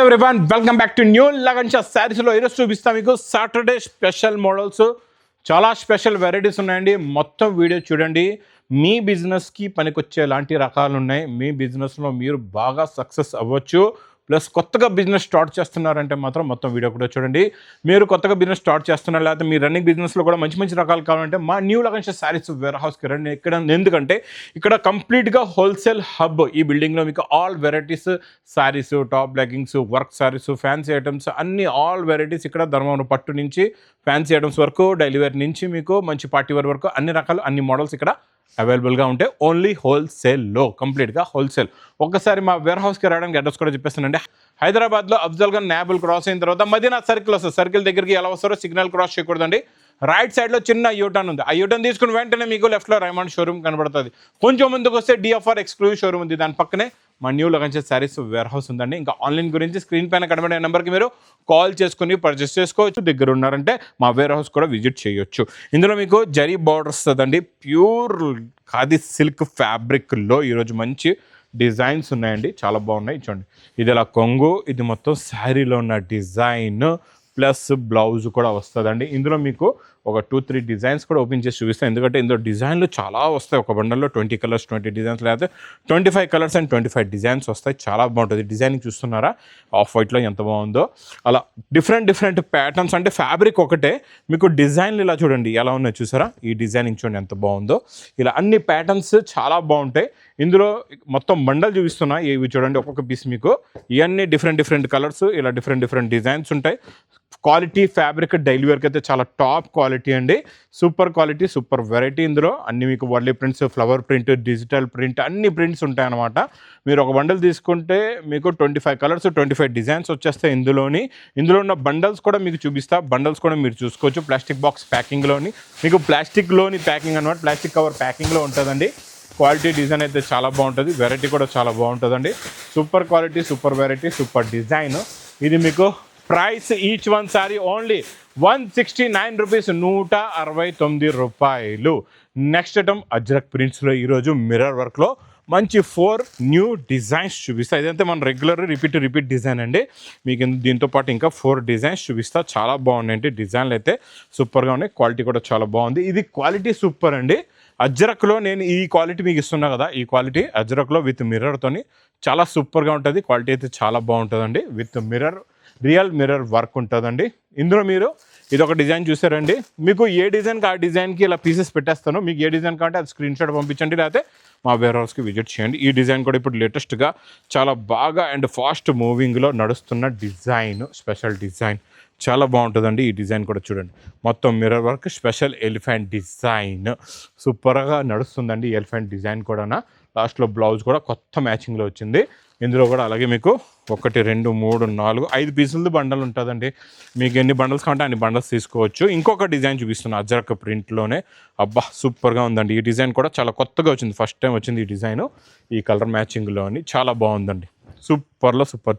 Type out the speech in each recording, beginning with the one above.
Everyone welcome back to new Lagansha శారీస్లో ఈరోజు చూపిస్తాం మీకు సాటర్డే స్పెషల్ మోడల్స్ చాలా స్పెషల్ వెరైటీస్ ఉన్నాయండి. మొత్తం వీడియో చూడండి. మీ బిజినెస్కి పనికొచ్చే లాంటి రకాలు ఉన్నాయి. మీ బిజినెస్లో మీరు బాగా సక్సెస్ అవ్వచ్చు. ప్లస్ కొత్తగా బిజినెస్ స్టార్ట్ చేస్తున్నారంటే మాత్రం మొత్తం వీడియో కూడా చూడండి. మీరు కొత్తగా బిజినెస్ స్టార్ట్ చేస్తున్నారు, లేకపోతే మీ రన్నింగ్ బిజినెస్లో కూడా మంచి మంచి రకాలు కావాలంటే మా న్యూ లగన్షా శారీస్ వేర్ హౌస్కి రండి. ఎందుకంటే ఇక్కడ కంప్లీట్గా హోల్సేల్ హబ్. ఈ బిల్డింగ్లో మీకు all varieties saris, top leggings, work saris, fancy items అన్ని ఆల్ వెరైటీస్ ఇక్కడ ధర్మవరం పట్టు నుంచి ఫ్యాన్సీ ఐటమ్స్ వరకు, డైలీ వేర్ నుంచి మీకు మంచి పార్టీ వేర్ వరకు అన్ని రకాలు అన్ని మోడల్స్ ఇక్కడ అవైలబుల్గా ఉంటాయి. ఓన్లీ హోల్సేల్లో, కంప్లీట్గా హోల్సేల్. ఒక్కసారి మా వేర్ హౌస్కి రావడానికి అడ్రస్ కూడా చెప్పేస్తానండి. హైదరాబాద్లో అఫ్జల్గంజ్ నాబుల్ క్రాస్ అయిన తర్వాత మదీనా సర్కిల్ వస్తుంది. సర్కిల్ దగ్గరికి ఎలా వస్తారో సిగ్నల్ క్రాస్ చేయకూడదండి. రైట్ సైడ్లో చిన్న యూటర్న్ ఉంది. ఆ యూటర్న్ తీసుకుని వెంటనే మీకు లెఫ్ట్లో రైమండ్ షోరూమ్ కనబడుతుంది. కొంచెం ముందుకు వస్తే డిఎఫ్ఆర్ ఎక్స్క్లూజివ్ షోరూమ్ ఉంది. దాని పక్కనే మా న్యూ లగన్షా శారీస్ వేర్ హౌస్ ఉందండి. ఇంకా ఆన్లైన్ గురించి స్క్రీన్ పైన కనబడే నెంబర్కి మీరు కాల్ చేసుకుని పర్చేస్ చేసుకోవచ్చు. దగ్గర ఉన్నారంటే మా వేర్ హౌస్ కూడా విజిట్ చేయొచ్చు. ఇందులో మీకు జరీ బార్డర్స్ వస్తుందండి. ప్యూర్ ఖాదీ సిల్క్ ఫ్యాబ్రిక్లో ఈరోజు మంచి డిజైన్స్ ఉన్నాయండి. చాలా బాగున్నాయి. చూడండి, ఇది ఇలా కొంగు, ఇది మొత్తం శారీలో ఉన్న డిజైన్ ప్లస్ బ్లౌజ్ కూడా వస్తుందండి. ఇందులో మీకు ఒక 2-3 డిజైన్స్ కూడా ఓపెన్ చేసి చూపిస్తాను. ఎందుకంటే ఇందులో డిజైన్లు చాలా వస్తాయి. ఒక బండల్లో 20 కలర్స్ 20 డిజైన్స్, లేకపోతే 25 కలర్స్ అండ్ 25 డిజైన్స్ వస్తాయి. చాలా బాగుంటుంది. డిజైనింగ్ చూస్తున్నారా ఆఫ్ వైట్లో ఎంత బాగుందో. అలా డిఫరెంట్ ప్యాటర్న్స్, అంటే ఫ్యాబ్రిక్ ఒకటే, మీకు డిజైన్లు ఇలా చూడండి ఎలా ఉన్నాయి చూసారా. ఈ డిజైనింగ్ చూడండి ఎంత బాగుందో. ఇలా అన్ని ప్యాటర్న్స్ చాలా బాగుంటాయి. ఇందులో మొత్తం బండల్ చూపిస్తున్నా. ఇవి చూడండి, ఒక్కొక్క పీస్ మీకు ఇవన్నీ డిఫరెంట్ కలర్స్, ఇలా డిఫరెంట్ డిజైన్స్ ఉంటాయి. క్వాలిటీ ఫ్యాబ్రిక్ డైలీ వేర్కి అయితే చాలా టాప్ క్వాలిటీ అండి. Super quality, super variety. ఇందులో అన్ని మీకు Warli prints, flower print, digital print అన్ని ప్రింట్స్ ఉంటాయన్నమాట. మీరు ఒక బండల్ తీసుకుంటే మీకు 25 కలర్స్ 25 డిజైన్స్ వచ్చేస్తాయి. ఇందులో ఉన్న బండల్స్ కూడా మీకు చూపిస్తా. బండల్స్ కూడా మీరు చూసుకోవచ్చు. ప్లాస్టిక్ బాక్స్ ప్యాకింగ్లోని మీకు ప్లాస్టిక్లోని ప్యాకింగ్ అనమాట, ప్లాస్టిక్ కవర్ ప్యాకింగ్లో ఉంటుందండి. క్వాలిటీ డిజైన్ అయితే చాలా బాగుంటుంది. వెరైటీ కూడా చాలా బాగుంటుందండి. Super quality, super variety, super design. ఇది మీకు price each one sorry only 169 rupees, 169 రూపాయలు. నెక్స్ట్ ఐటమ్ అజ్రక్ ప్రింట్స్లో ఈరోజు మిర్రర్ వర్క్లో మంచి 4 న్యూ డిజైన్స్ చూపిస్తా. ఇదంతా మన రెగ్యులర్ రిపీట్ డిజైన్ అండి. మీకు దీంతో పాటు ఇంకా 4 డిజైన్స్ చూపిస్తా. చాలా బాగున్నాయండి. డిజైన్లు అయితే సూపర్గా ఉన్నాయి. క్వాలిటీ కూడా చాలా బాగుంది. ఇది క్వాలిటీ సూపర్ అండి. అజ్రక్లో నేను ఈ క్వాలిటీ మీకు ఇస్తున్నా కదా, ఈ క్వాలిటీ అజ్రక్లో విత్ మిర్రర్తోని చాలా సూపర్గా ఉంటుంది. క్వాలిటీ అయితే చాలా బాగుంటుందండి. With mirror, real mirror work ఉంటుందండి. ఇందులో మీరు ఇదొక డిజైన్ చూసారండి. మీకు ఏ డిజైన్కి ఆ డిజైన్కి ఇలా పీసెస్ పెట్టేస్తాను. మీకు ఏ డిజైన్ కావాలంటే అది స్క్రీన్ షాట్ పంపించండి, లేకపోతే మా వేర్ హౌస్కి విజిట్ చేయండి. ఈ డిజైన్ కూడా ఇప్పుడు లేటెస్ట్గా చాలా బాగా అండ్ ఫాస్ట్ మూవింగ్లో నడుస్తున్న డిజైన్, స్పెషల్ డిజైన్. చాలా బాగుంటుందండి. ఈ డిజైన్ కూడా చూడండి, మొత్తం mirror work, special elephant design సూపర్గా నడుస్తుందండి. ఎలిఫెంట్ డిజైన్ కూడా లాస్ట్లో బ్లౌజ్ కూడా కొత్త మ్యాచింగ్లో వచ్చింది. ఇందులో కూడా అలాగే మీకు 1 2 3 4 5 పీసులది బండల్ ఉంటుందండి. మీకు ఎన్ని బండల్స్ కావాలంటే అన్ని బండల్స్ తీసుకోవచ్చు. ఇంకొక డిజైన్ చూపిస్తున్నా అజ్రక్ ప్రింట్లోనే. అబ్బా సూపర్గా ఉందండి. ఈ డిజైన్ కూడా చాలా కొత్తగా వచ్చింది, ఫస్ట్ టైం వచ్చింది ఈ డిజైన్. ఈ కలర్ మ్యాచింగ్లోని చాలా బాగుందండి. సూపర్లో సూపర్.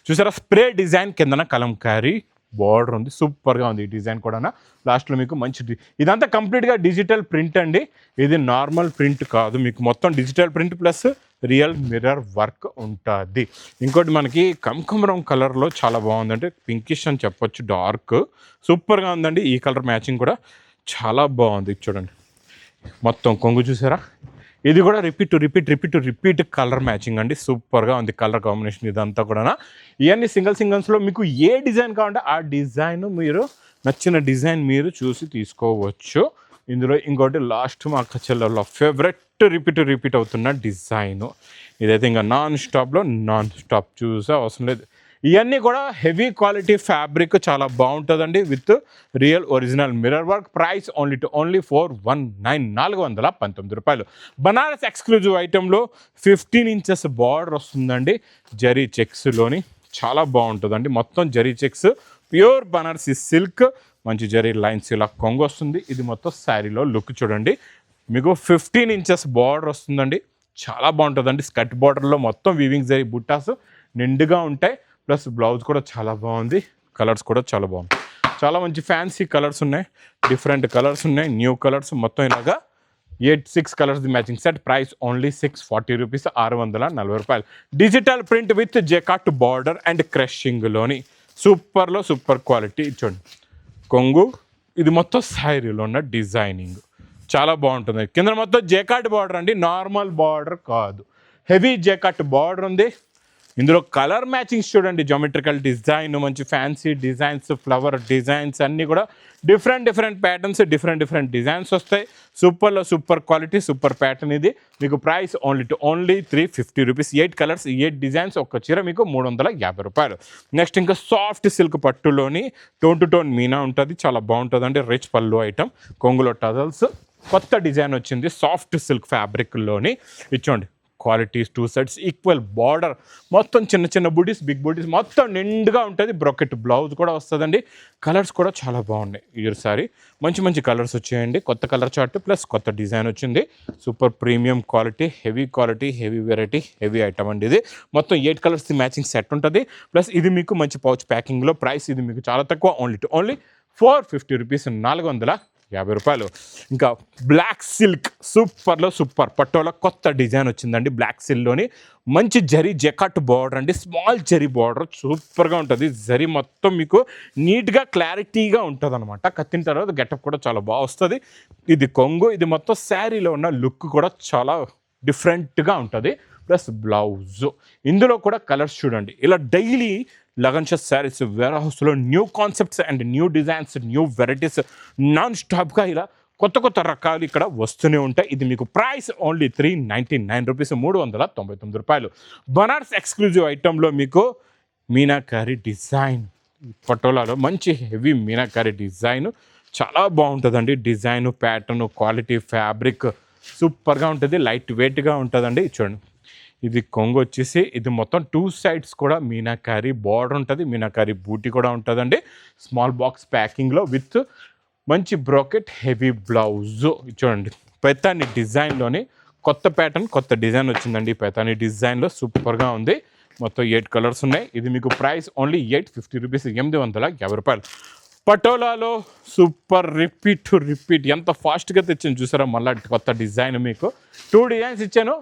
చూసారా, స్ప్రే డిజైన్ కిందన కలంకారీ బార్డర్ ఉంది. సూపర్గా ఉంది ఈ డిజైన్ కూడా. లాస్ట్లో మీకు మంచి ఇదంతా కంప్లీట్గా డిజిటల్ ప్రింట్ అండి. ఇది నార్మల్ ప్రింట్ కాదు, మీకు మొత్తం digital print plus real mirror work ఉంటుంది. ఇంకోటి మనకి కనకాంబరం కలర్లో చాలా బాగుంది, అంటే పింకిష్ అని చెప్పొచ్చు, డార్క్. సూపర్గా ఉందండి. ఈ కలర్ మ్యాచింగ్ కూడా చాలా బాగుంది. చూడండి, మొత్తం కొంగు చూసారా. ఇది కూడా రిపీట్ కలర్ మ్యాచింగ్ అండి. సూపర్గా ఉంది కలర్ కాంబినేషన్. ఇదంతా కూడా ఇవన్నీ సింగిల్స్లో మీకు ఏ డిజైన్ కావాలంటే ఆ డిజైన్, మీరు నచ్చిన డిజైన్ మీరు చూసి తీసుకోవచ్చు. ఇందులో ఇంకోటి లాస్ట్ మా కచ్చల్లో ఫేవరెట్ రిపీట్ అవుతున్న డిజైన్. ఇదైతే ఇంకా నాన్ స్టాప్ చూసే అవసరం లేదు. ఇవన్నీ కూడా హెవీ క్వాలిటీ ఫ్యాబ్రిక్, చాలా బాగుంటుందండి. With real original mirror work. Price only 419 రూపాయలు. బనారస్ ఎక్స్క్లూజివ్ ఐటెంలో 15 ఇంచెస్ బార్డర్ వస్తుందండి. జరీ చెక్స్లోని చాలా బాగుంటుందండి. మొత్తం zari checks, pure Banarasi silk, మంచి జరీ లైన్స్, ఇలా కొంగు వస్తుంది. ఇది మొత్తం శారీలో లుక్ చూడండి. మీకు 15 ఇంచెస్ బార్డర్ వస్తుందండి. చాలా బాగుంటుందండి. స్కర్ట్ బార్డర్లో మొత్తం వీవింగ్ జరీ బుట్టాస్ నిండుగా ఉంటాయి. ప్లస్ బ్లౌజ్ కూడా చాలా బాగుంది. కలర్స్ కూడా చాలా బాగుంది. చాలా మంచి ఫ్యాన్సీ కలర్స్ ఉన్నాయి, డిఫరెంట్ కలర్స్ ఉన్నాయి, న్యూ కలర్స్. మొత్తం ఇలాగా 6 colours the matching set, price only 640 rupees, 640 రూపాయలు. Digital print with jacquard border and క్రషింగ్లోని సూపర్లో సూపర్ క్వాలిటీ. చూడండి కొంగు, ఇది మొత్తం శారీలో ఉన్న డిజైనింగ్ చాలా బాగుంటుంది. కింద మొత్తం జెకాట్ బార్డర్ అండి, నార్మల్ బార్డర్ కాదు, హెవీ జెకాట్ బార్డర్ ఉంది. ఇందులో కలర్ మ్యాచింగ్స్ చూడండి, జామెట్రికల్ డిజైన్, మంచి ఫ్యాన్సీ డిజైన్స్, ఫ్లవర్ డిజైన్స్ అన్నీ కూడా డిఫరెంట్ ప్యాటర్న్స్, డిఫరెంట్ డిజైన్స్ వస్తాయి. సూపర్లో సూపర్ క్వాలిటీ, సూపర్ ప్యాటర్న్. ఇది మీకు price only 350 rupees. 8 colours, 8 designs, ఒక్క చీర మీకు 350 రూపాయలు. నెక్స్ట్ ఇంకా సాఫ్ట్ సిల్క్ పట్టులోని టోన్ టు టోన్ మీనా ఉంటుంది, చాలా బాగుంటుంది అండి. రిచ్ పళ్ళు ఐటమ్, కొంగులో టజల్స్, కొత్త డిజైన్ వచ్చింది సాఫ్ట్ సిల్క్ ఫ్యాబ్రిక్లోని. ఇచ్చోండి క్వాలిటీస్, 2 సెట్స్, ఈక్వల్ బార్డర్, మొత్తం చిన్న బూటీస్, బిగ్ బూటీస్, మొత్తం నిండుగా ఉంటుంది. బ్రొకెట్ బ్లౌజ్ కూడా వస్తుందండి. కలర్స్ కూడా చాలా బాగున్నాయి ఈసారి, మంచి కలర్స్ వచ్చాయండి. కొత్త కలర్ చార్ట్ ప్లస్ కొత్త డిజైన్ వచ్చింది. Super premium quality, heavy variety, heavy item అండి. ఇది మొత్తం 8 కలర్స్ మ్యాచింగ్ సెట్ ఉంటుంది. ప్లస్ ఇది మీకు మంచి పౌచ్ ప్యాకింగ్లో. ప్రైస్ ఇది మీకు చాలా తక్కువ, ఓన్లీ 450 రూపీస్, 450 రూపాయలు. ఇంకా బ్లాక్ సిల్క్, సూపర్లో సూపర్ పట్టోలో కొత్త డిజైన్ వచ్చిందండి. బ్లాక్ సిల్క్లోని మంచి జరీ జెకాట్ బార్డర్ అండి, స్మాల్ జరీ బార్డర్, సూపర్గా ఉంటుంది. జరీ మొత్తం మీకు నీట్గా క్లారిటీగా ఉంటుంది అనమాట. కత్తిన తర్వాత గెటప్ కూడా చాలా బాగా వస్తుంది. ఇది కొంగు, ఇది మొత్తం శారీలో ఉన్న లుక్ కూడా చాలా డిఫరెంట్గా ఉంటుంది. ప్లస్ బ్లౌజ్, ఇందులో కూడా కలర్స్ చూడండి. ఇలా డైలీ లగన్ షా శారీస్, వేర్ హౌస్లో new concepts and new designs, new varieties నాన్ స్టాప్గా ఇలా కొత్త రకాలు ఇక్కడ వస్తూనే ఉంటాయి. ఇది మీకు ప్రైస్ ఓన్లీ 399 రూపీస్, 399 రూపాయలు. బనారస్ ఎక్స్క్లూజివ్ ఐటెంలో మీకు మీనాకారి డిజైన్, పటోలాలో మంచి హెవీ మీనాకారి డిజైన్ చాలా బాగుంటుందండి. డిజైన్, ప్యాటర్న్, క్వాలిటీ, ఫ్యాబ్రిక్ సూపర్గా ఉంటుంది. లైట్ వెయిట్గా ఉంటుందండి. చూడండి ఇది కొంగు వచ్చేసి, ఇది మొత్తం 2 సైడ్స్ కూడా మీనాకారి బార్డర్ ఉంటుంది, మీనాకారి బూటీ కూడా ఉంటుందండి. స్మాల్ బాక్స్ ప్యాకింగ్లో విత్ మంచి బ్రోకెట్ హెవీ బ్లౌజ్. చూడండి పైతాని డిజైన్లోని కొత్త ప్యాటర్న్, కొత్త డిజైన్ వచ్చిందండి. పైతాని డిజైన్లో సూపర్గా ఉంది. మొత్తం 8 కలర్స్ ఉన్నాయి. ఇది మీకు ప్రైస్ ఓన్లీ 850 రూపీస్, 850 రూపాయలు. పటోలాలో సూపర్ రిపీట్ ఎంత ఫాస్ట్గా తెచ్చాను చూసారా. మళ్ళీ కొత్త డిజైన్, మీకు 2 డిజైన్స్ ఇచ్చాను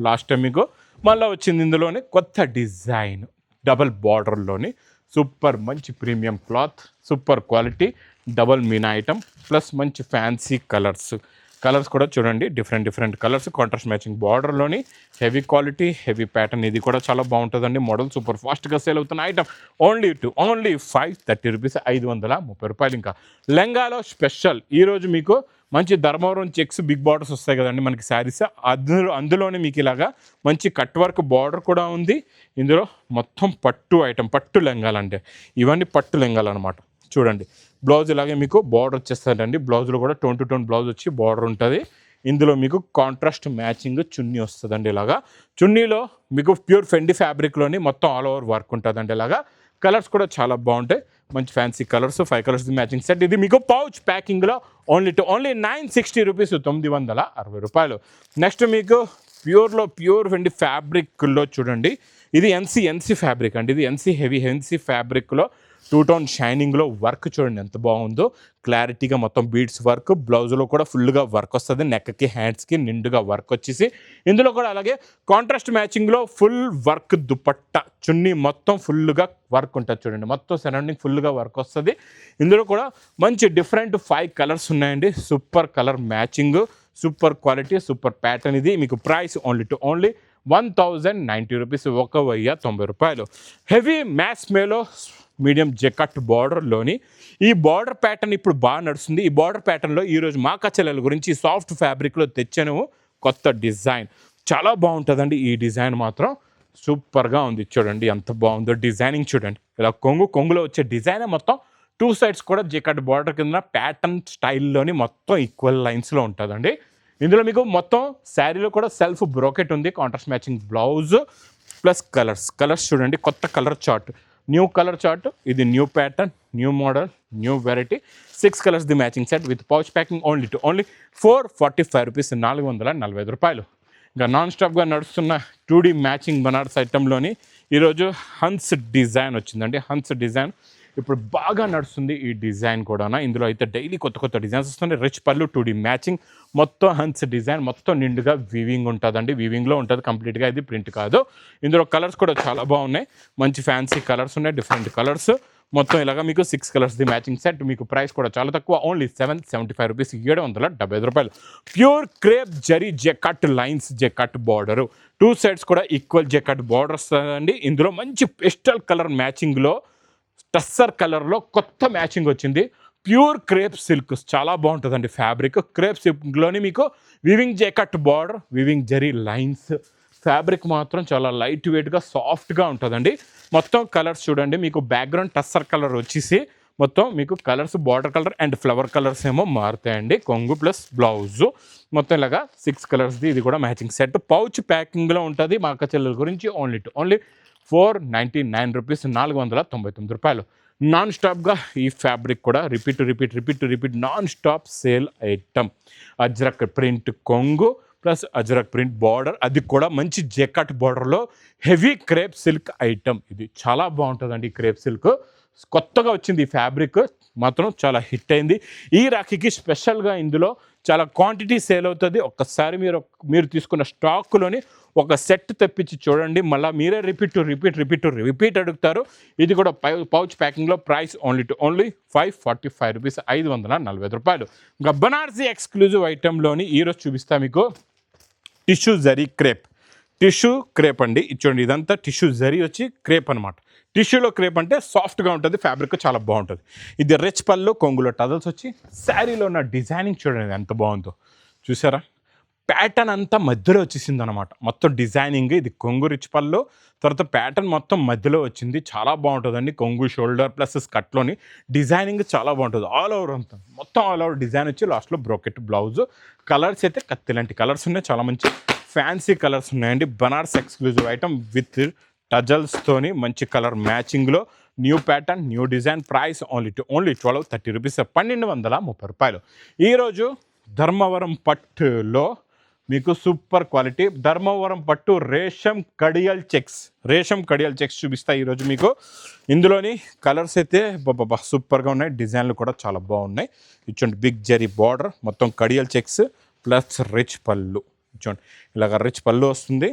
లాస్ట్ టైం, మీకు మళ్ళీ వచ్చింది ఇందులోనే కొత్త డిజైన్, డబల్ బార్డర్లోని సూపర్ మంచి premium cloth, super quality, double మీనా ఐటమ్, ప్లస్ మంచి ఫ్యాన్సీ కలర్స్ కూడా చూడండి. డిఫరెంట్ కలర్స్, కాంట్రాస్ట్ మ్యాచింగ్ బార్డర్లోని హెవీ క్వాలిటీ, హెవీ ప్యాటర్న్. ఇది కూడా చాలా బాగుంటుందండి. మోడల్ సూపర్ ఫాస్ట్గా సేల్ అవుతున్న ఐటమ్. ఓన్లీ 530 రూపీస్, 530 రూపాయలు. ఇంకా లెంగాలో స్పెషల్ ఈరోజు మీకు మంచి ధర్మవరం చెక్స్, బిగ్ బార్డర్స్ వస్తాయి కదండి మనకి శారీస్. అందులోనే మీకు ఇలాగా మంచి కట్ వర్క్ బార్డర్ కూడా ఉంది. ఇందులో మొత్తం పట్టు ఐటమ్, పట్టు లెంగాలంటే ఇవన్నీ పట్టు లెంగాలు అనమాట. చూడండి బ్లౌజ్ ఇలాగే మీకు బార్డర్ వచ్చేస్తాడండి. బ్లౌజ్లో కూడా టోన్ టు టోన్ బ్లౌజ్ వచ్చి బార్డర్ ఉంటుంది. ఇందులో మీకు కాంట్రాస్ట్ మ్యాచింగ్ చున్నీ వస్తుందండి. ఇలాగా చున్నీలో మీకు ప్యూర్ ఫెండి ఫ్యాబ్రిక్లోని మొత్తం ఆల్ ఓవర్ వర్క్ ఉంటుందండి. ఇలాగా కలర్స్ కూడా చాలా బాగుంటాయి, మంచి fancy colours, 5 colours matching set. ఇది మీకు పౌచ్ ప్యాకింగ్లో ఓన్లీ 960 రూపీస్, 960 రూపాయలు. నెక్స్ట్ మీకు ప్యూర్ ఫెండి ఫ్యాబ్రిక్లో చూడండి, ఇది ఎన్సీ ఫ్యాబ్రిక్ అండి. ఇది ఎన్సీ ఫ్యాబ్రిక్లో 2 టోన్ షైనింగ్లో వర్క్ చూడండి ఎంత బాగుందో. క్లారిటీగా మొత్తం బీడ్స్ వర్క్, బ్లౌజ్లో కూడా ఫుల్గా వర్క్ వస్తుంది. నెక్కి, హ్యాండ్స్కి నిండుగా వర్క్ వచ్చేసి, ఇందులో కూడా అలాగే కాంట్రాస్ట్ మ్యాచింగ్లో ఫుల్ వర్క్ దుపట్టా, చున్నీ మొత్తం ఫుల్గా వర్క్ ఉంటుంది చూడండి. మొత్తం సరౌండింగ్ ఫుల్గా వర్క్ వస్తుంది. ఇందులో కూడా మంచి డిఫరెంట్ 5 కలర్స్ ఉన్నాయండి. Super colour matching, super quality, super pattern. ఇది మీకు ప్రైస్ ఓన్లీ 1090 రూపీస్, 1090 రూపాయలు. హెవీ మ్యాస్ మేలో మీడియం జెకట్ బార్డర్లోని ఈ బార్డర్ ప్యాటర్న్ ఇప్పుడు బాగా నడుస్తుంది. ఈ బార్డర్ ప్యాటర్న్లో ఈరోజు మా కచ్చలల గురించి సాఫ్ట్ ఫ్యాబ్రిక్లో తెచ్చాను కొత్త డిజైన్. చాలా బాగుంటుందండి. ఈ డిజైన్ మాత్రం సూపర్గా ఉంది. చూడండి ఎంత బాగుందో డిజైనింగ్. చూడండి ఇలా కొంగులో వచ్చే డిజైన్ మొత్తం 2 సైడ్స్ కూడా జెకట్ బార్డర్ కింద ప్యాటర్న్ స్టైల్లోని మొత్తం ఈక్వల్ లైన్స్లో ఉంటుందండి. ఇందులో మీకు మొత్తం శారీలో కూడా సెల్ఫ్ బ్రోకెట్ ఉంది, contrast matching blouse plus colours చూడండి. కొత్త colour chart, new colour chart. ఇది new pattern, new model, new variety. 6 colours the matching set with pouch packing. Only 445 rupees, 445 రూపాయలు. ఇంకా నాన్ స్టాప్గా నడుస్తున్న 2D మ్యాచింగ్ బనారస్ ఐటెంలోని ఈరోజు హన్స్ డిజైన్ వచ్చిందండి. హన్స్ డిజైన్ ఇప్పుడు బాగా నడుస్తుంది ఈ డిజైన్ కూడా. ఇందులో అయితే డైలీ కొత్త కొత్త డిజైన్స్ వస్తున్నాయి. రిచ్ పళ్ళు 2D మ్యాచింగ్, మొత్తం హన్స్ డిజైన్, మొత్తం నిండుగా వీవింగ్ ఉంటుందండి. వీవింగ్లో ఉంటుంది కంప్లీట్గా, ఇది ప్రింట్ కాదు. ఇందులో కలర్స్ కూడా చాలా బాగున్నాయి, మంచి ఫ్యాన్సీ కలర్స్ ఉన్నాయి, డిఫరెంట్ కలర్స్. మొత్తం ఇలాగా మీకు 6 కలర్స్ది మ్యాచింగ్ సెట్. మీకు ప్రైస్ కూడా చాలా తక్కువ, ఓన్లీ 775 రూపీస్, 775 రూపాయలు. Pure crepe zari jacquard lines, jacquard border, 2 sides కూడా ఈక్వల్ జెకట్ బార్డర్ వస్తుందండి. ఇందులో మంచి పెస్టల్ కలర్ మ్యాచింగ్లో, టస్సర్ కలర్లో కొత్త మ్యాచింగ్ వచ్చింది. ప్యూర్ క్రేప్ సిల్క్, చాలా బాగుంటుందండి ఫ్యాబ్రిక్. క్రేప్ సిల్క్లోని మీకు weaving jacquard border, weaving zari lines. Fabric మాత్రం చాలా లైట్ వెయిట్గా సాఫ్ట్గా ఉంటుందండి. మొత్తం కలర్స్ చూడండి, మీకు బ్యాక్గ్రౌండ్ టస్సర్ కలర్ వచ్చేసి మొత్తం మీకు colours border colour and flower colours ఏమో మారుతాయండి. కొంగు ప్లస్ బ్లౌజు మొత్తం ఇలాగా 6 కలర్స్ది ఇది కూడా మ్యాచింగ్ సెట్. పౌచ్ ప్యాకింగ్లో ఉంటుంది. మా అక్క చెల్లెల గురించి ఓన్లీ 499 రూపీస్, 499 రూపాయలు. నాన్ స్టాప్గా ఈ ఫ్యాబ్రిక్ కూడా repeat non stop sale item. Ajrak print కొంగు ప్లస్ అజ్రక్ ప్రింట్ బార్డర్, అది కూడా మంచి జెకట్ బార్డర్లో హెవీ క్రేప్ సిల్క్ ఐటమ్. ఇది చాలా బాగుంటుందండి. క్రేప్ సిల్క్ కొత్తగా వచ్చింది, ఈ ఫ్యాబ్రిక్ మాత్రం చాలా హిట్ అయింది. ఈ రాఖీకి స్పెషల్గా ఇందులో చాలా క్వాంటిటీ సేల్ అవుతుంది. ఒక్కసారి మీరు తీసుకున్న స్టాక్లోని ఒక సెట్ తెప్పించి చూడండి, మళ్ళీ మీరే రిపీట్ అడుగుతారు. ఇది కూడా పౌచ్ ప్యాకింగ్లో. ప్రైస్ ఓన్లీ 545 రూపీస్, 545 రూపాయలు. ఇంకా బనారసీ ఎక్స్క్లూజివ్ ఐటెంలోని ఈరోజు చూపిస్తా మీకు టిష్యూ జరీ క్రేప్ అండి. చూడండి, ఇదంతా టిష్యూ జరీ వచ్చి క్రేప్ అనమాట. టిష్యూలో క్రేప్ అంటే సాఫ్ట్గా ఉంటుంది, ఫ్యాబ్రిక్ చాలా బాగుంటుంది. ఇది రిచ్ పళ్ళు, కొంగులో టజల్స్ వచ్చి, శారీలో ఉన్న డిజైనింగ్ చూడండి ఎంత బాగుందో, చూసారా? ప్యాటర్న్ అంతా మధ్యలో వచ్చేసింది అనమాట, మొత్తం డిజైనింగ్. ఇది కొంగు రిచ్ పళ్ళు, తర్వాత ప్యాటర్న్ మొత్తం మధ్యలో వచ్చింది, చాలా బాగుంటుందండి. కొంగు షోల్డర్ ప్లస్ స్కర్ట్లోని డిజైనింగ్ చాలా బాగుంటుంది. ఆల్ ఓవర్ అంతా మొత్తం ఆల్ ఓవర్ డిజైన్ వచ్చి లాస్ట్లో బ్రోకెట్ బ్లౌజ్. కలర్స్ అయితే కత్తి లాంటి కలర్స్ ఉన్నాయి, చాలా మంచి ఫ్యాన్సీ కలర్స్ ఉన్నాయండి. బనారస్ ఎక్స్క్లూజివ్ ఐటమ్ విత్ టజల్స్తోని మంచి కలర్ మ్యాచింగ్లో, new pattern, new design. Price only 1230 rupees, 1230 రూపాయలు. ఈరోజు ధర్మవరం పట్టులో మీకు సూపర్ క్వాలిటీ ధర్మవరం పట్టు రేషం కడియల్ చెక్స్ చూపిస్తా ఈరోజు మీకు. ఇందులోని కలర్స్ అయితే సూపర్గా ఉన్నాయి, డిజైన్లు కూడా చాలా బాగున్నాయి. ఇచ్చోండి బిగ్ జరీ బార్డర్, మొత్తం కడియల్ చెక్స్ ప్లస్ రిచ్ పళ్ళు. చూడండి ఇలాగ రిచ్ పళ్ళు వస్తుంది.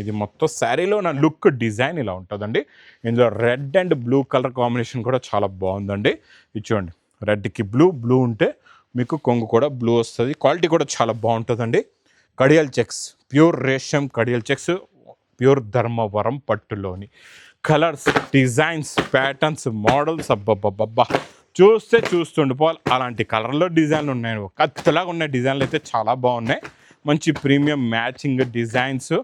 ఇది మొత్తం శారీలో నా లుక్ డిజైన్ ఇలా ఉంటుందండి. ఇందులో red and blue colour combination కూడా చాలా బాగుందండి. ఇది చూడండి, రెడ్కి బ్లూ ఉంటే మీకు కొంగు కూడా బ్లూ వస్తుంది. క్వాలిటీ కూడా చాలా బాగుంటుందండి. కడియల్ చెక్స్, ప్యూర్ రేషం కడియల్ చెక్స్, ప్యూర్ ధర్మవరం పట్టులోని కలర్స్, డిజైన్స్, ప్యాటర్న్స్, మోడల్స్ అబ్బబ్బబ్బబ్బా చూస్తుండిపోవాలి. అలాంటి కలర్లో డిజైన్లు ఉన్నాయి, కత్తిలాగా ఉన్నాయి డిజైన్లు అయితే చాలా బాగున్నాయి. మంచి premium matching designs,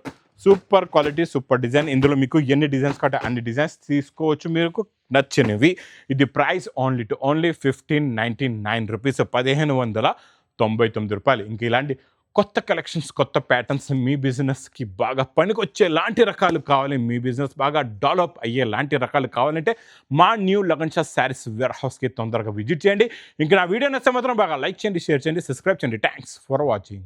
super quality, super design. ఇందులో మీకు ఎన్ని డిజైన్స్ కావాలి అన్ని డిజైన్స్ తీసుకోవచ్చు మీకు నచ్చినవి. ఇది ప్రైస్ ఓన్లీ 1599 రూపీస్, 1599 రూపాయలు. ఇంక ఇలాంటి కొత్త కలెక్షన్స్, కొత్త ప్యాటర్న్స్ మీ బిజినెస్కి బాగా పనికొచ్చేలాంటి రకాలు కావాలి, మీ బిజినెస్ బాగా డెవలప్ అయ్యేలాంటి రకాలు కావాలంటే మా న్యూ లగన్ షా శారీస్ వేర్ హౌస్కి తొందరగా విజిట్ చేయండి. ఇంకా నా వీడియో నచ్చితే మాత్రం బాగా లైక్ చేయండి, షేర్ చేయండి, సబ్స్క్రైబ్ చేయండి. Thanks for watching.